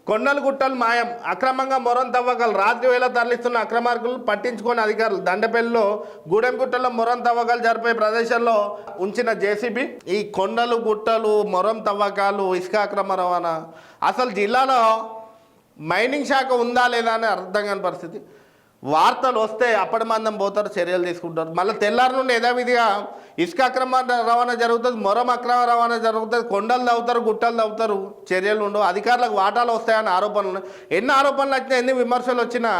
కొండలు గుట్టలు మాయం, అక్రమంగా మొరం తవ్వకాలు, రాత్రి వేళ తరలిస్తున్న అక్రమార్కులు పట్టించుకొని అధికారులు. దండపల్లిలో గూడెంగుట్టలో మొరం తవ్వకాలు జరిపే ప్రదేశంలో ఉంచిన జేసీబీ. ఈ కొండలు గుట్టలు మొరం తవ్వకాలు, ఇసుక అక్రమ రవాణా, అసలు జిల్లాలో మైనింగ్ శాఖ ఉందా లేదా అని అర్థం కాని పరిస్థితి. వార్తలు వస్తే అప్పటి మందం పోతారు, చర్యలు తీసుకుంటారు. మళ్ళీ తెల్లారి నుండి యథావిధిగా ఇసుక అక్రమ రవాణా జరుగుతుంది, మొరం అక్రమ రవాణా జరుగుతుంది, కొండలు తవ్వుతారు, గుట్టలు తవ్వుతారు, చర్యలు ఉండవు. అధికారులకు వాటాలు వస్తాయని ఆరోపణలు ఉన్నాయి. ఎన్ని ఆరోపణలు వచ్చినా, ఎన్ని విమర్శలు వచ్చినా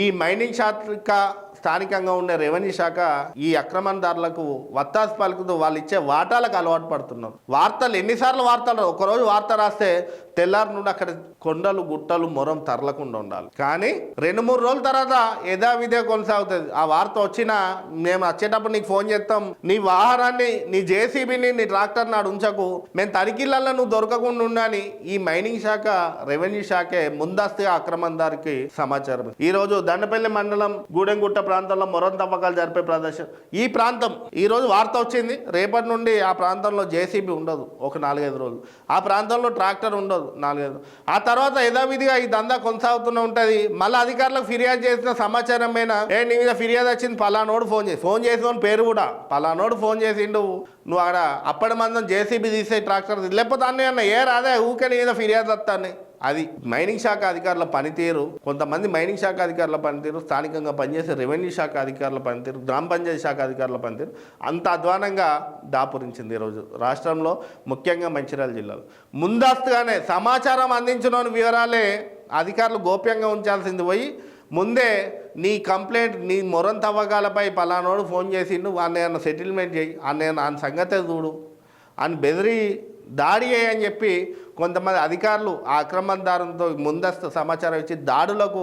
ఈ మైనింగ్ శాఖ, స్థానికంగా ఉండే రెవెన్యూ శాఖ ఈ అక్రమదారులకు వత్తాసు పలుకుతూ వాళ్ళు ఇచ్చే వాటాలకు అలవాటు పడుతున్నారు. వార్తలు ఎన్నిసార్లు వార్తలు, ఒకరోజు వార్త రాస్తే తెల్లారి నుండి అక్కడ కొండలు గుట్టలు మొరం తరలకుండా ఉండాలి. కానీ 2-3 రోజుల తర్వాత యథావిధిగా కొనసాగుతుంది. ఆ వార్త వచ్చినా మేము వచ్చేటప్పుడు నీకు ఫోన్ చేస్తాం, నీ వాహనాన్ని, నీ జేసీబీని, నీ ట్రాక్టర్ నాడు ఉంచకు, మేము తనిఖీలలో నువ్వు దొరకకుండా ఉండని ఈ మైనింగ్ శాఖ, రెవెన్యూ శాఖే ముందస్తుగా అక్రమదారికి సమాచారం. ఈరోజు దండపల్లి మండలం గూడెంగుట్ట ప్రాంతంలో మొరం తవ్వకాలు జరిపే ప్రదేశం. ఈ ప్రాంతం ఈరోజు వార్త వచ్చింది, రేపటి నుండి ఆ ప్రాంతంలో జేసీబీ ఉండదు ఒక 4-5 రోజులు, ఆ ప్రాంతంలో ట్రాక్టర్ ఉండదు 4-5. ఆ తర్వాత యథావిధిగా ఈ దందా కొనసాగుతూనే ఉంటుంది. మళ్ళీ అధికారులకు ఫిర్యాదు చేసిన సమాచారం పైన నీ మీద ఫిర్యాదు వచ్చింది, పలానోడు ఫోన్ చేసిన పేరు కూడా పలానోడు ఫోన్ చేసిండు, నువ్వు అక్కడ అప్పటి మందం జేసీబీ తీసే ట్రాక్టర్ లేకపోతే అన్న ఏ రాదే ఊకే నీ మీద ఫిర్యాదు వస్తాను. అది మైనింగ్ శాఖ అధికారుల పనితీరు, కొంతమంది మైనింగ్ శాఖ అధికారుల పనితీరు, స్థానికంగా పనిచేసే రెవెన్యూ శాఖ అధికారుల పనితీరు, గ్రామ పంచాయతీ శాఖ అధికారుల పనితీరు అంత అధ్వానంగా దాపురించింది ఈరోజు రాష్ట్రంలో, ముఖ్యంగా మంచిర్యాల జిల్లాలో. ముందస్తుగానే సమాచారం అందించిన వివరాలే అధికారులు గోప్యంగా ఉంచాల్సింది పోయి ముందే నీ కంప్లైంట్, నీ మొరం తవ్వకాలపై పలానోడు ఫోన్ చేసిండు, అన్న సెటిల్మెంట్ చేయి, అన్న సంగతే చూడు అని బెదిరి దాడి చేయని చెప్పి కొంతమంది అధికారులు ఆ అక్రమదారులతో ముందస్తు సమాచారం ఇచ్చి దాడులకు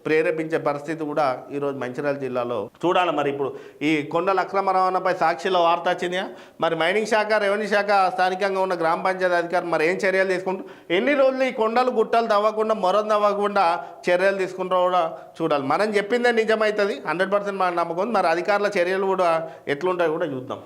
ప్రేరేపించే పరిస్థితి కూడా ఈరోజు మంచిర్యాల జిల్లాలో చూడాలి. మరి ఇప్పుడు ఈ కొండల అక్రమ రవాణాపై సాక్షిలో వార్త వచ్చిందా, మరి మైనింగ్ శాఖ, రెవెన్యూ శాఖ, స్థానికంగా ఉన్న గ్రామ పంచాయతీ అధికారులు మరి ఏం చర్యలు తీసుకుంటారు, ఎన్ని రోజులు ఈ కొండలు గుట్టలు తవ్వకుండా, మొరం తవ్వకుండా చర్యలు తీసుకుంటారో కూడా చూడాలి. మనం చెప్పిందే నిజమవుతుంది, 100% మన నమ్మకం ఉంది. మరి అధికారుల చర్యలు కూడా ఎట్లుంటాయో కూడా చూద్దాం.